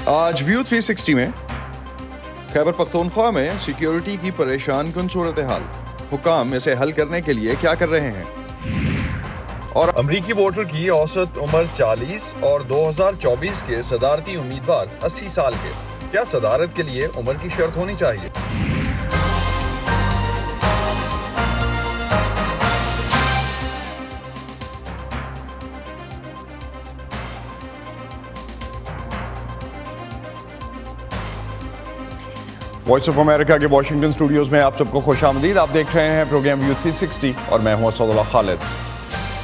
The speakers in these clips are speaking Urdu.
آج ویو 360 میں خیبر پختونخوا میں سیکیورٹی کی پریشان کن صورتحال، حکام اسے حل کرنے کے لیے کیا کر رہے ہیں؟ اور امریکی ووٹر کی اوسط عمر 40 اور 2024 کے صدارتی امیدوار 80 سال کے، کیا صدارت کے لیے عمر کی شرط ہونی چاہیے؟ وائس آف امریکہ کے واشنگٹن اسٹوڈیوز میں آپ سب کو خوش آمدید۔ آپ دیکھ رہے ہیں پروگرام ویو 360 اور میں ہوں اسد اللہ خالد۔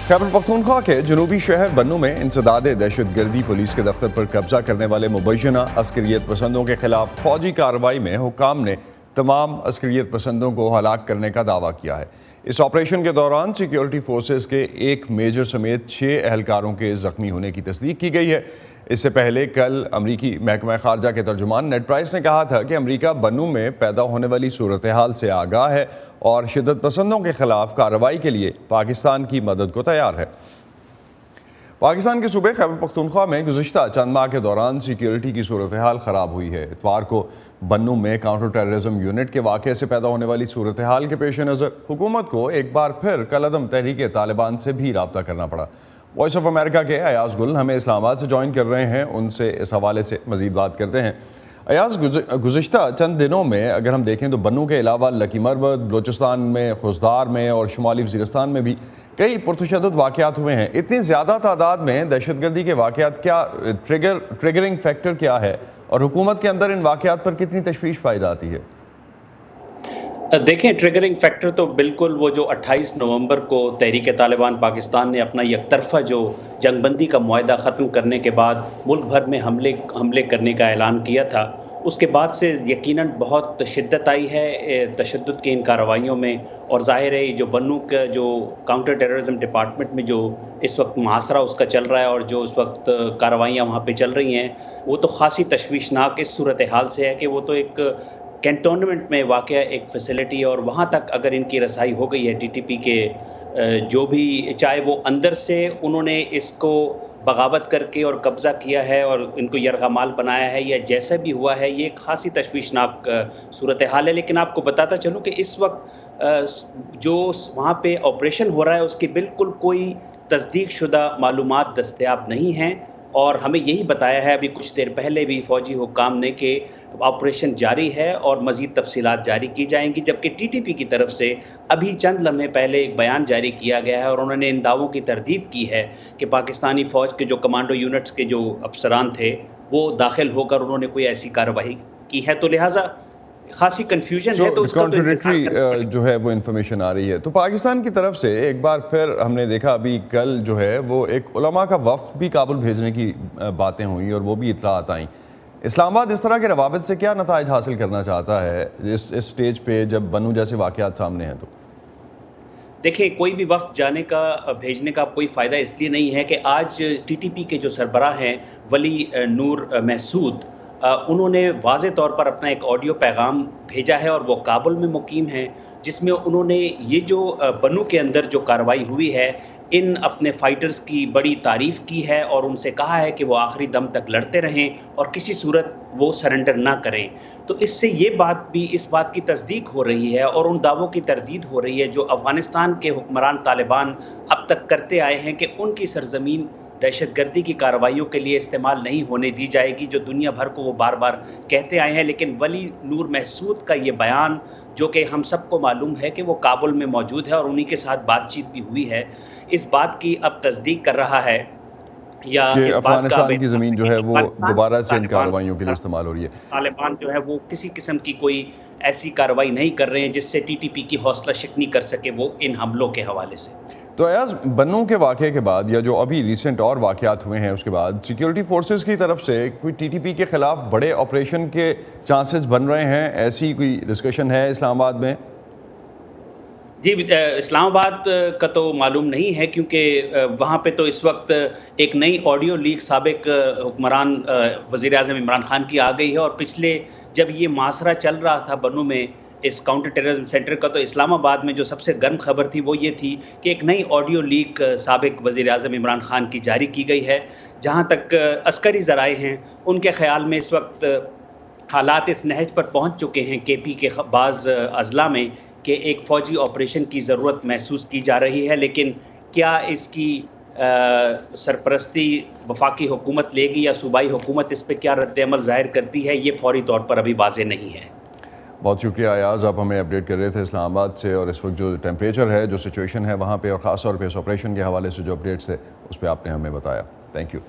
خیبر پختونخوا کے جنوبی شہر بنو میں انسداد دہشت گردی پولیس کے دفتر پر قبضہ کرنے والے مبینہ عسکریت پسندوں کے خلاف فوجی کارروائی میں حکام نے تمام عسکریت پسندوں کو ہلاک کرنے کا دعویٰ کیا ہے۔ اس آپریشن کے دوران سیکیورٹی فورسز کے ایک میجر سمیت 6 اہلکاروں کے زخمی ہونے کی تصدیق کی گئی ہے۔ اس سے پہلے کل امریکی محکمہ خارجہ کے ترجمان نیڈ پرائس نے کہا تھا کہ امریکہ بنو میں پیدا ہونے والی صورتحال سے آگاہ ہے اور شدت پسندوں کے خلاف کارروائی کے لیے پاکستان کی مدد کو تیار ہے۔ پاکستان کے صوبے خیبر پختونخوا میں گزشتہ چند ماہ کے دوران سیکیورٹی کی صورتحال خراب ہوئی ہے۔ اتوار کو بنو میں کاؤنٹر ٹیررزم یونٹ کے واقعے سے پیدا ہونے والی صورتحال کے پیش نظر حکومت کو ایک بار پھر کالعدم تحریک طالبان سے بھی رابطہ کرنا پڑا۔ وائس آف امریکہ کے ایاز گل ہمیں اسلام آباد سے جوائن کر رہے ہیں، ان سے اس حوالے سے مزید بات کرتے ہیں۔ ایاز، گزشتہ چند دنوں میں اگر ہم دیکھیں تو بنو کے علاوہ لکی مروت، بلوچستان میں، خوزدار میں اور شمالی وزیرستان میں بھی کئی پرتشدد واقعات ہوئے ہیں۔ اتنی زیادہ تعداد میں دہشت گردی کے واقعات، کیا ٹریگرنگ فیکٹر کیا ہے اور حکومت کے اندر ان واقعات پر کتنی تشویش پائی جاتی ہے؟ دیکھیں، ٹریگرنگ فیکٹر تو بالکل وہ جو 28 نومبر کو تحریک طالبان پاکستان نے اپنا یک طرفہ جو جنگ بندی کا معاہدہ ختم کرنے کے بعد ملک بھر میں حملے کرنے کا اعلان کیا تھا، اس کے بعد سے یقیناً بہت شدت آئی ہے تشدد کی ان کارروائیوں میں، اور ظاہر ہے جو بنو کا جو کاؤنٹر ٹیررزم ڈپارٹمنٹ میں جو اس وقت محاصرہ اس کا چل رہا ہے اور جو اس وقت کارروائیاں وہاں پہ چل رہی ہیں، وہ تو خاصی تشویشناک اس صورتحال سے ہے کہ وہ تو ایک کینٹونمنٹ میں واقع ایک فیسلٹی، اور وہاں تک اگر ان کی رسائی ہو گئی ہے ٹی ٹی پی کے جو بھی، چاہے وہ اندر سے انہوں نے اس کو بغاوت کر کے اور قبضہ کیا ہے اور ان کو یرغمال بنایا ہے یا جیسا بھی ہوا ہے، یہ ایک خاصی تشویشناک صورتحال ہے۔ لیکن آپ کو بتاتا چلوں کہ اس وقت جو وہاں پہ آپریشن ہو رہا ہے اس کی بالکل کوئی تصدیق شدہ معلومات دستیاب نہیں ہیں، اور ہمیں یہی بتایا ہے ابھی کچھ دیر پہلے بھی فوجی حکام نے کہ آپریشن جاری ہے اور مزید تفصیلات جاری کی جائیں گی، جبکہ ٹی ٹی پی کی طرف سے ابھی چند لمحے پہلے ایک بیان جاری کیا گیا ہے اور انہوں نے ان دعووں کی تردید کی ہے کہ پاکستانی فوج کے جو کمانڈو یونٹس کے جو افسران تھے وہ داخل ہو کر انہوں نے کوئی ایسی کارروائی کی ہے، تو لہٰذا خاصی کنفیوژن ہے۔ تو اس کا کانٹراڈکٹری جو ہے وہ انفارمیشن آ رہی ہے۔ تو پاکستان کی طرف سے ایک بار پھر ہم نے دیکھا ابھی کل جو ہے وہ ایک علماء کا وفد بھی کابل بھیجنے کی باتیں ہوئیں اور وہ بھی اطلاعات آئیں۔ اسلام آباد اس طرح کے روابط سے کیا نتائج حاصل کرنا چاہتا ہے اس سٹیج پہ جب بنو جیسے واقعات سامنے ہیں؟ تو دیکھیں، کوئی بھی وفد بھیجنے کا کوئی فائدہ اس لیے نہیں ہے کہ آج ٹی ٹی پی کے جو سربراہ ہیں ولی نور محسود، انہوں نے واضح طور پر اپنا ایک آڈیو پیغام بھیجا ہے اور وہ کابل میں مقیم ہیں، جس میں انہوں نے یہ جو بنو کے اندر جو کارروائی ہوئی ہے ان اپنے فائٹرز کی بڑی تعریف کی ہے اور ان سے کہا ہے کہ وہ آخری دم تک لڑتے رہیں اور کسی صورت وہ سرنڈر نہ کریں۔ تو اس سے یہ بات بھی اس بات کی تصدیق ہو رہی ہے اور ان دعووں کی تردید ہو رہی ہے جو افغانستان کے حکمران طالبان اب تک کرتے آئے ہیں کہ ان کی سرزمین دہشت گردی کی کارروائیوں کے لیے استعمال نہیں ہونے دی جائے گی، جو دنیا بھر کو وہ بار بار کہتے آئے ہیں۔ لیکن ولی نور محسود کا یہ بیان، جو کہ ہم سب کو معلوم ہے کہ وہ کابل میں موجود ہے اور انہی کے ساتھ بات چیت بھی ہوئی ہے، اس بات کی اب تصدیق کر رہا ہے یا کہ افغانستان کی زمین جو ہے وہ دوبارہ سے ان کارروائیوں کے لیے استعمال ہو رہی ہے۔ طالبان جو ہے وہ کسی قسم کی کوئی ایسی کارروائی نہیں کر رہے ہیں جس سے ٹی ٹی پی کی حوصلہ شکنی کر سکے وہ ان حملوں کے حوالے سے۔ تو ایاز، بنو کے واقعے کے بعد یا جو ابھی ریسنٹ اور واقعات ہوئے ہیں اس کے بعد سیکیورٹی فورسز کی طرف سے کوئی ٹی ٹی پی کے خلاف بڑے آپریشن کے چانسز بن رہے ہیں، ایسی کوئی ڈسکشن ہے اسلام آباد میں؟ جی، اسلام آباد کا تو معلوم نہیں ہے کیونکہ وہاں پہ تو اس وقت ایک نئی آڈیو لیک سابق حکمران وزیر اعظم عمران خان کی آ گئی ہے، اور پچھلے جب یہ محاصرہ چل رہا تھا بنو میں اس کاؤنٹر ٹیررزم سینٹر کا، تو اسلام آباد میں جو سب سے گرم خبر تھی وہ یہ تھی کہ ایک نئی آڈیو لیک سابق وزیر اعظم عمران خان کی جاری کی گئی ہے. جہاں تک عسکری ذرائع ہیں ان کے خیال میں اس وقت حالات اس نہج پر پہنچ چکے ہیں کے پی کے بعض اضلاع میں کہ ایک فوجی آپریشن کی ضرورت محسوس کی جا رہی ہے. لیکن کیا اس کی سرپرستی وفاقی حکومت لے گی یا صوبائی حکومت اس پہ کیا رد عمل ظاہر کرتی ہے، یہ فوری طور پر ابھی واضح نہیں ہے. بہت شکریہ ایاز، آپ ہمیں اپڈیٹ کر رہے تھے اسلام آباد سے، اور اس وقت جو ٹیمپریچر ہے، جو سچویشن ہے وہاں پہ، اور خاص طور پہ اس آپریشن کے حوالے سے جو اپڈیٹس تھے اس پہ آپ نے ہمیں بتایا. Thank you.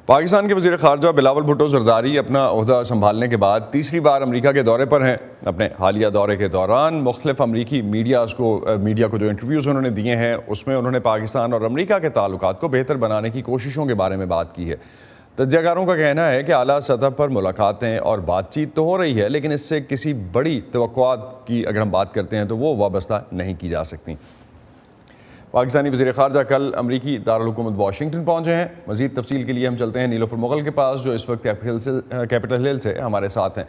پاکستان کے وزیر خارجہ بلاول بھٹو زرداری اپنا عہدہ سنبھالنے کے بعد تیسری بار امریکہ کے دورے پر ہیں. اپنے حالیہ دورے کے دوران مختلف امریکی میڈیا کو جو انٹرویوز انہوں نے دیے ہیں اس میں انہوں نے پاکستان اور امریکہ کے تعلقات کو بہتر بنانے کی کوششوں کے بارے میں بات کی ہے. تجزیہ کاروں کا کہنا ہے کہ اعلیٰ سطح پر ملاقاتیں اور بات چیت تو ہو رہی ہے، لیکن اس سے کسی بڑی توقعات کی اگر ہم بات کرتے ہیں تو وہ وابستہ نہیں کی جا سکتی. پاکستانی وزیر خارجہ کل امریکی دارالحکومت واشنگٹن پہنچے ہیں. مزید تفصیل کے لیے ہم چلتے ہیں نیلوفر مغل کے پاس، جو اس وقت کیپٹل ہل سے ہمارے ساتھ ہیں.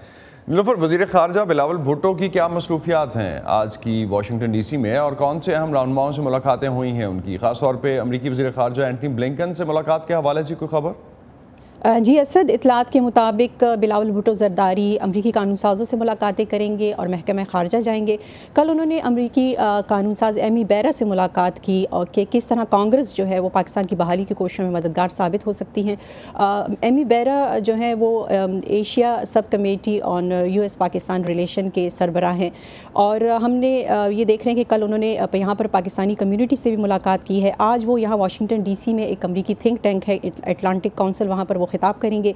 نیلوفر، وزیر خارجہ بلاول بھٹو کی کیا مصروفیات ہیں آج کی واشنگٹن ڈی سی میں، اور کون سے اہم رہنماؤں سے ملاقاتیں ہوئی ہیں ان کی، خاص طور پہ امریکی وزیر خارجہ اینٹنی بلنکن سے ملاقات کے حوالے سے کوئی خبر؟ جی اسد، اطلاعات کے مطابق بلاول بھٹو زرداری امریکی قانون سازوں سے ملاقاتیں کریں گے اور محکمہ خارجہ جائیں گے. کل انہوں نے امریکی قانون ساز ایمی بیرا سے ملاقات کی اور کہ کس طرح کانگریس جو ہے وہ پاکستان کی بحالی کی کوششوں میں مددگار ثابت ہو سکتی ہیں. ایمی بیرا جو ہے وہ Asia sub committee on U S Pakistan relation کے سربراہ ہیں، اور ہم نے یہ دیکھ رہے ہیں کہ کل انہوں نے یہاں پر پاکستانی کمیونٹی سے بھی ملاقات کی ہے. آج وہ یہاں واشنگٹن ڈی سی میں ایک امریکی تھنک ٹینک ہے اٹلانٹک کونسل، وہاں پر وہ خطاب کریں گے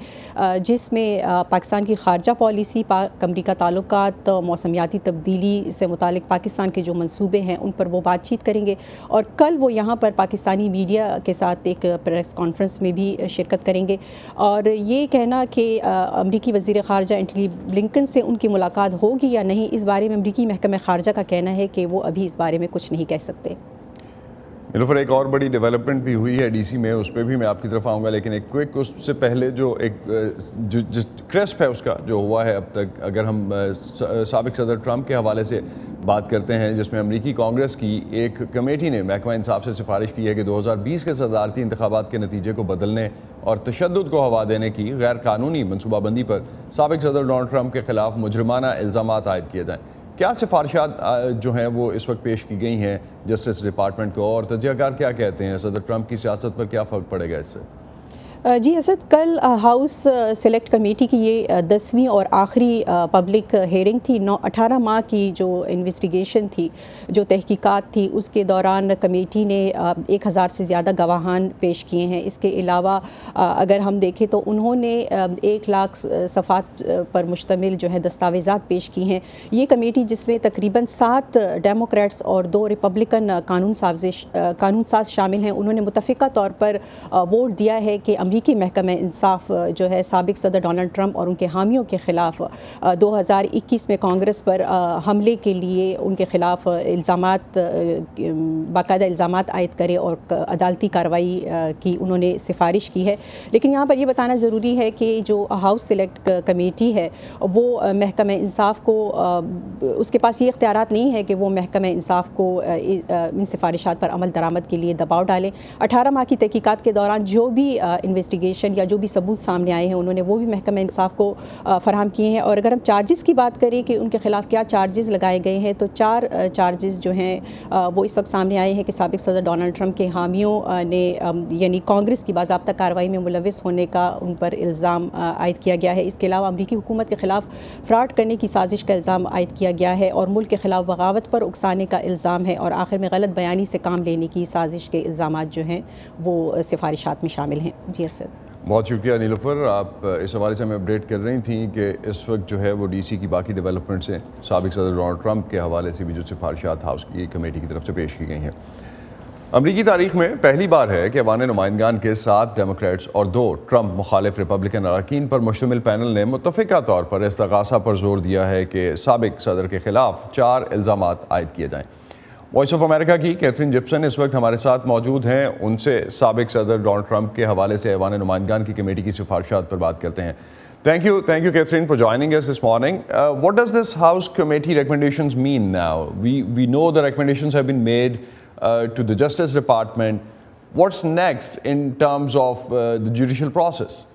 جس میں پاکستان کی خارجہ پالیسی، پاک امریکہ تعلقات، موسمیاتی تبدیلی سے متعلق پاکستان کے جو منصوبے ہیں ان پر وہ بات چیت کریں گے. اور کل وہ یہاں پر پاکستانی میڈیا کے ساتھ ایک پریس کانفرنس میں بھی شرکت کریں گے. اور یہ کہنا کہ امریکی وزیر خارجہ اینٹنی بلنکن سے ان کی ملاقات ہوگی یا نہیں، اس بارے میں امریکی محکمہ خارجہ کا کہنا ہے کہ وہ ابھی اس بارے میں کچھ نہیں کہہ سکتے. نیلوفر، ایک اور بڑی ڈیولپمنٹ بھی ہوئی ہے ڈی سی میں، اس پہ بھی میں آپ کی طرف آؤں گا، لیکن ایک کوئک اس سے پہلے جو ایک جس کرسپ ہے اس کا جو ہوا ہے اب تک، اگر ہم سابق صدر ٹرمپ کے حوالے سے بات کرتے ہیں، جس میں امریکی کانگریس کی ایک کمیٹی نے محکمہ انصاف سے سفارش کی ہے کہ 2020 کے صدارتی انتخابات کے نتیجے کو بدلنے اور تشدد کو ہوا دینے کی غیر قانونی منصوبہ بندی پر سابق صدر ڈونلڈ ٹرمپ کے خلاف مجرمانہ الزامات عائد کیے جائیں. کیا سفارشات جو ہیں وہ اس وقت پیش کی گئی ہیں جسٹس ڈپارٹمنٹ کو، اور تجزیہ کار کیا کہتے ہیں صدر ٹرمپ کی سیاست پر کیا فرق پڑے گا اس سے؟ جی اسد، کل ہاؤس سلیکٹ کمیٹی کی یہ 10ویں اور آخری پبلک ہیئرنگ تھی. 18 ماہ کی جو انویسٹیگیشن تھی، جو تحقیقات تھی، اس کے دوران کمیٹی نے 1000 سے زیادہ گواہان پیش کیے ہیں. اس کے علاوہ اگر ہم دیکھیں تو انہوں نے 1 لاکھ صفحات پر مشتمل جو ہے دستاویزات پیش کی ہیں. یہ کمیٹی جس میں تقریباً 7 ڈیموکریٹس اور 2 ریپبلکن قانون ساز شامل ہیں، انہوں نے متفقہ طور پر ووٹ دیا ہے کہ امریکی محکمہ انصاف جو ہے سابق صدر ڈونلڈ ٹرمپ اور ان کے حامیوں کے خلاف 2021 میں کانگریس پر حملے کے لیے ان کے خلاف الزامات، باقاعدہ الزامات عائد کرے اور عدالتی کارروائی کی انہوں نے سفارش کی ہے. لیکن یہاں پر یہ بتانا ضروری ہے کہ جو ہاؤس سلیکٹ کمیٹی ہے وہ محکمہ انصاف کو، اس کے پاس یہ اختیارات نہیں ہے کہ وہ محکمہ انصاف کو ان سفارشات پر عمل درآمد کے لیے دباؤ ڈالیں. 18 ماہ کی تحقیقات کے دوران جو بھی انویسٹیگیشن یا جو بھی ثبوت سامنے آئے ہیں انہوں نے وہ بھی محکمہ انصاف کو فراہم کیے ہیں. اور اگر ہم چارجز کی بات کریں کہ ان کے خلاف کیا چارجز لگائے گئے ہیں، تو 4 چارجز جو ہیں وہ اس وقت سامنے آئے ہیں کہ سابق صدر ڈونلڈ ٹرمپ کے حامیوں نے یعنی کانگریس کی باضابطہ کارروائی میں ملوث ہونے کا ان پر الزام عائد کیا گیا ہے. اس کے علاوہ امریکی حکومت کے خلاف فراڈ کرنے کی سازش کا الزام عائد کیا گیا ہے، اور ملک کے خلاف بغاوت پر اکسانے کا الزام ہے، اور آخر میں غلط بیانی سے کام لینے کی سازش کے الزامات جو ہیں وہ سفارشات میں شامل ہیں. جی اسد، بہت شکریہ نیلوفر. آپ اس حوالے سے ہمیں اپڈیٹ کر رہی تھیں کہ اس وقت جو ہے وہ ڈی سی کی باقی ڈیولپمنٹس ہیں سابق صدر ڈونلڈ ٹرمپ کے حوالے سے بھی جو سفارشات ہاؤس کی کمیٹی کی طرف سے پیش کی گئی ہیں. امریکی تاریخ میں پہلی بار ہے کہ ایوان نمائندگان کے 7 ڈیموکریٹس اور 2 ٹرمپ مخالف ریپبلکن اراکین پر مشتمل پینل نے متفقہ طور پر استغاثہ پر زور دیا ہے کہ سابق صدر کے خلاف 4 الزامات عائد کیے جائیں. وائس آف امریکہ کی کیتھرین جپسن اس وقت ہمارے ساتھ موجود ہیں. ان سے سابق صدر ڈونلڈ ٹرمپ کے حوالے سے ایوان نمائندگان کی کمیٹی کی سفارشات پر بات کرتے ہیں. Thank you, Catherine, for joining us this morning. What does this House committee recommendations mean now? We know the recommendations have been made to the Justice Department. What's next in terms of the judicial process?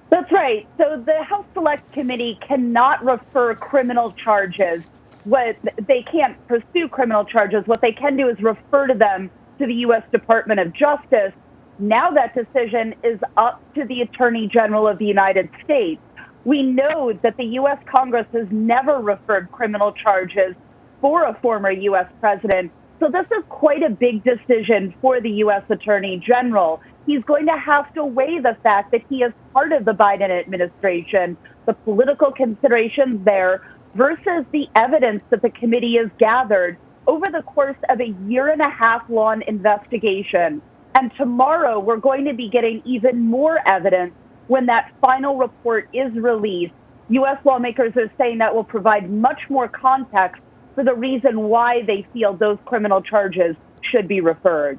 That's right. So the House Select Committee cannot refer criminal charges. They can't pursue criminal charges. What they can do is refer to them to the U.S. Department of Justice. Now that decision is up to the Attorney General of the United States. We know that the U.S. Congress has never referred criminal charges for a former U.S. president. So this is quite a big decision for the U.S. Attorney General. He's going to have to weigh the fact that he is part of the Biden administration, the political considerations there, versus the evidence that the committee has gathered over the course of a year-and-a-half-long investigation. And tomorrow, we're going to be getting even more evidence when that final report is released. U.S. lawmakers are saying that will provide much more context for the reason why they feel those criminal charges should be referred.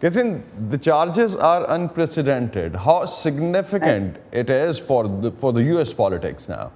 Catherine, the charges are unprecedented. How significant it is for the U.S. politics now?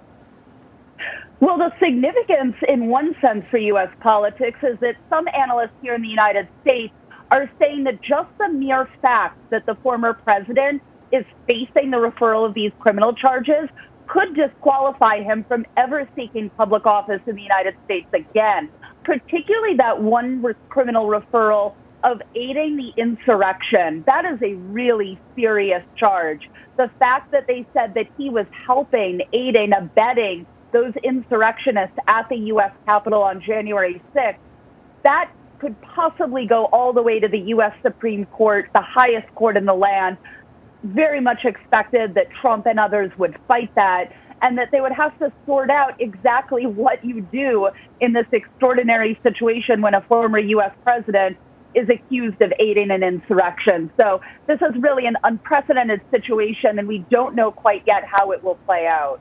Well, the significance in one sense for U.S. politics is that some analysts here in the United States are saying that just the mere fact that the former president is facing the referral of these criminal charges could disqualify him from ever seeking public office in the United States again, particularly that one criminal referral of aiding the insurrection. That is a really serious charge. The fact that they said that he was helping, aiding, abetting those insurrectionists at the U.S. Capitol on January 6th, that could possibly go all the way to the U.S. Supreme Court, the highest court in the land. Very much expected that Trump and others would fight that, and that they would have to sort out exactly what you do in this extraordinary situation when a former U.S. president is accused of aiding an insurrection. So this is really an unprecedented situation, and we don't know quite yet how it will play out.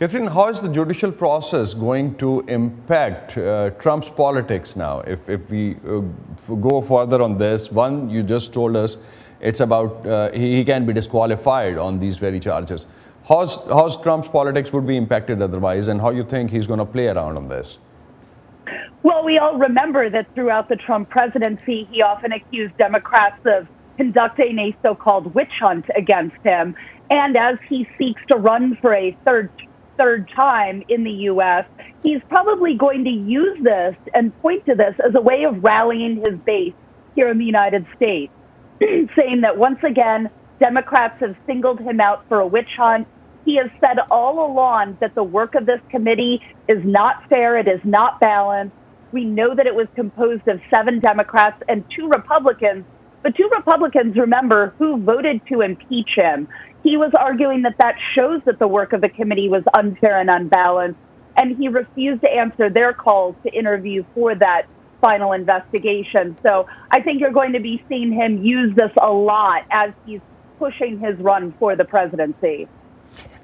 Catherine, how is the judicial process going to impact Trump's politics now? If we go further on this, one, you just told us it's about he can be disqualified on these very charges. How's Trump's politics would be impacted otherwise, and how you think he's going to play around on this? Well, we all remember that throughout the Trump presidency, he often accused Democrats of conducting a so-called witch hunt against him. And as he seeks to run for a third time in the U.S., he's probably going to use this and point to this as a way of rallying his base here in the United States, saying that once again, Democrats have singled him out for a witch hunt. He has said all along that the work of this committee is not fair, it is not balanced. We know that it was composed of 7 Democrats and 2 Republicans, but 2 Republicans, remember, who voted to impeach him. He was arguing that that shows that the work of the committee was unfair and unbalanced, and he refused to answer their calls to interview for that final investigation. So I think you're going to be seeing him use this a lot as he's pushing his run for the presidency.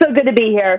So good to be here.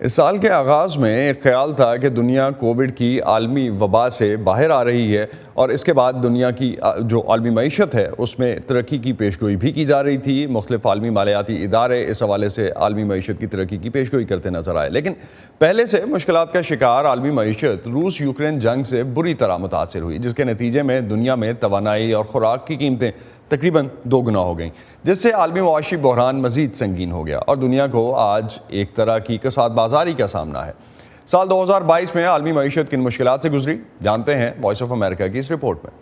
اس سال کے آغاز میں ایک خیال تھا کہ دنیا کووڈ کی عالمی وبا سے باہر آ رہی ہے اور اس کے بعد دنیا کی جو عالمی معیشت ہے اس میں ترقی کی پیشگوئی بھی کی جا رہی تھی. مختلف عالمی مالیاتی ادارے اس حوالے سے عالمی معیشت کی ترقی کی پیشگوئی کرتے نظر آئے. لیکن پہلے سے مشکلات کا شکار عالمی معیشت روس یوکرین جنگ سے بری طرح متاثر ہوئی، جس کے نتیجے میں دنیا میں توانائی اور خوراک کی قیمتیں تقریباً 2 گنا ہو گئیں، جس سے عالمی معاشی بحران مزید سنگین ہو گیا اور دنیا کو آج ایک طرح کی کساد بازاری کا سامنا ہے. سال 2022 میں عالمی معیشت کن مشکلات سے گزری، جانتے ہیں وائس آف امریکہ کی اس رپورٹ میں.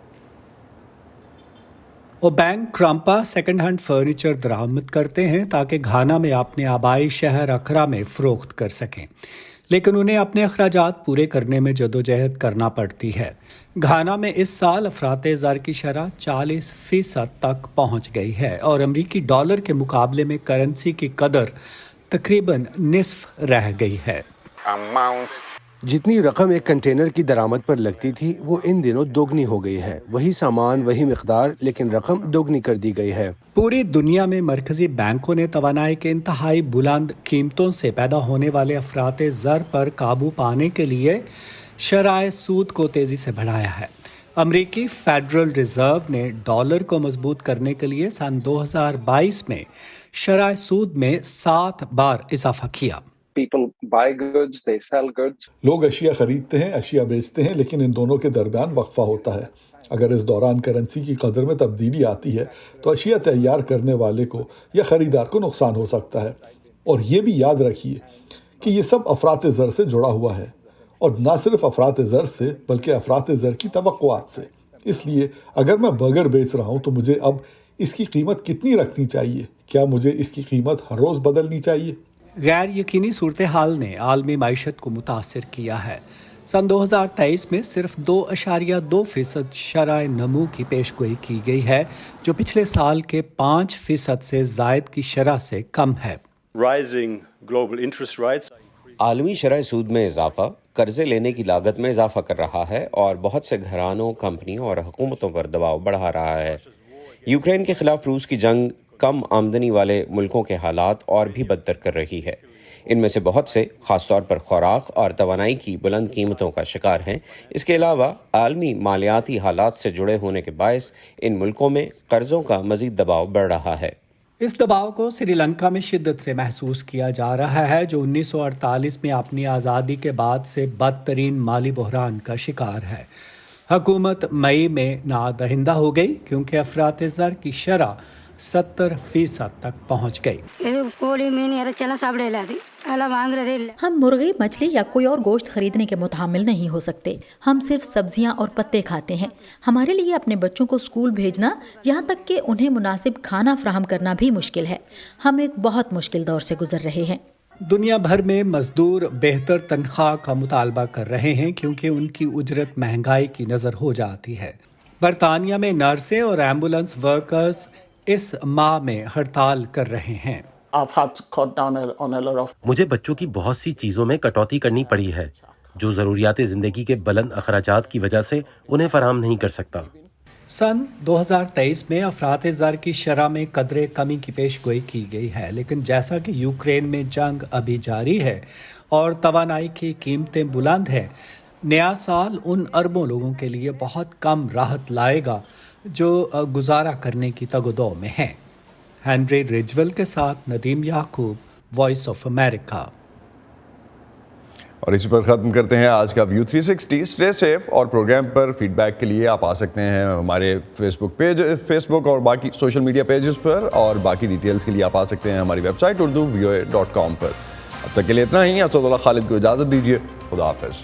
وہ بینک کرامپا سیکنڈ ہینڈ فرنیچر درآمد کرتے ہیں تاکہ گھانا میں اپنے آبائی شہر اکرا میں فروخت کر سکیں، لیکن انہیں اپنے اخراجات پورے کرنے میں جدوجہد کرنا پڑتی ہے. گھانا میں اس سال افراط زر کی شرح 40% تک پہنچ گئی ہے اور امریکی ڈالر کے مقابلے میں کرنسی کی قدر تقریباً نصف رہ گئی ہے. جتنی رقم ایک کنٹینر کی درآمد پر لگتی تھی وہ ان دنوں دوگنی ہو گئی ہے. وہی سامان وہی مقدار، لیکن رقم دوگنی کر دی گئی ہے. پوری دنیا میں مرکزی بینکوں نے توانائی کے انتہائی بلند قیمتوں سے پیدا ہونے والے افراط زر پر قابو پانے کے لیے شرح سود کو تیزی سے بڑھایا ہے. امریکی فیڈرل ریزرو نے ڈالر کو مضبوط کرنے کے لیے سن 2022 میں شرح سود میں 7 بار اضافہ کیا. لوگ اشیاء خریدتے ہیں، اشیاء بیچتے ہیں، لیکن ان دونوں کے درمیان وقفہ ہوتا ہے. اگر اس دوران کرنسی کی قدر میں تبدیلی آتی ہے تو اشیاء تیار کرنے والے کو یا خریدار کو نقصان ہو سکتا ہے. اور یہ بھی یاد رکھیے کہ یہ سب افراط زر سے جڑا ہوا ہے، اور نہ صرف افراط زر سے بلکہ افراط زر کی توقعات سے. اس لیے اگر میں برگر بیچ رہا ہوں تو مجھے اب اس کی قیمت کتنی رکھنی چاہیے؟ کیا مجھے اس کی قیمت ہر روز بدلنی چاہیے؟ غیر یقینی صورتحال نے عالمی معیشت کو متاثر کیا ہے. سن 2023 میں صرف 2.2% شرح نمو کی پیشگوئی کی گئی ہے، جو پچھلے سال کے 5% سے زائد کی شرح سے کم ہے. عالمی شرح سود میں اضافہ قرضے لینے کی لاگت میں اضافہ کر رہا ہے اور بہت سے گھرانوں، کمپنیوں اور حکومتوں پر دباؤ بڑھا رہا ہے. یوکرین کے خلاف روس کی جنگ کم آمدنی والے ملکوں کے حالات اور بھی بدتر کر رہی ہے. ان میں سے بہت سے خاص طور پر خوراک اور توانائی کی بلند قیمتوں کا شکار ہیں. اس کے علاوہ عالمی مالیاتی حالات سے جڑے ہونے کے باعث ان ملکوں میں قرضوں کا مزید دباؤ بڑھ رہا ہے. اس دباؤ کو سری لنکا میں شدت سے محسوس کیا جا رہا ہے، جو 1948 میں اپنی آزادی کے بعد سے بدترین مالی بحران کا شکار ہے. حکومت مئی میں نادہندہ ہو گئی کیونکہ افراط زر کی شرح 70% تک پہنچ گئی. ہم مرغی، مچھلی یا کوئی اور گوشت خریدنے کے متحمل نہیں ہو سکتے. ہم صرف سبزیاں اور پتے کھاتے ہیں. ہمارے لیے اپنے بچوں کو اسکول بھیجنا، یہاں تک کہ انہیں مناسب کھانا فراہم کرنا بھی مشکل ہے. ہم ایک بہت مشکل دور سے گزر رہے ہیں. دنیا بھر میں مزدور بہتر تنخواہ کا مطالبہ کر رہے ہیں کیونکہ ان کی اجرت مہنگائی کی نظر ہو جاتی ہے. برطانیہ میں نرسیں اور ایمبولینس ورکرز اس ماہ میں ہڑتال کر رہے ہیں. مجھے بچوں کی بہت سی چیزوں میں کٹوتی کرنی پڑی ہے جو ضروریات زندگی کے بلند اخراجات کی وجہ سے انہیں فراہم نہیں کر سکتا. سن 2023 میں افراط زر کی شرح میں قدرے کمی کی پیشگوئی کی گئی ہے، لیکن جیسا کہ یوکرین میں جنگ ابھی جاری ہے اور توانائی کی قیمتیں بلند ہیں، نیا سال ان اربوں لوگوں کے لیے بہت کم راحت لائے گا جو گزارا کرنے کی تگ و دو میں ہیں. ہنری ریجول کے ساتھ ندیم یعقوب، وائس آف امریکہ. اور اسی پر ختم کرتے ہیں آج کا ویو 360. اسٹے سیف اور پروگرام پر فیڈ بیک کے لیے آپ آ سکتے ہیں ہمارے فیس بک اور باقی سوشل میڈیا پیجز پر، اور باقی ڈیٹیلز کے لیے آپ آ سکتے ہیں ہماری ویب سائٹ urduvoa.com پر. اب تک کے لیے اتنا ہی. اسد اللہ خالد کو اجازت دیجیے. خدا حافظ.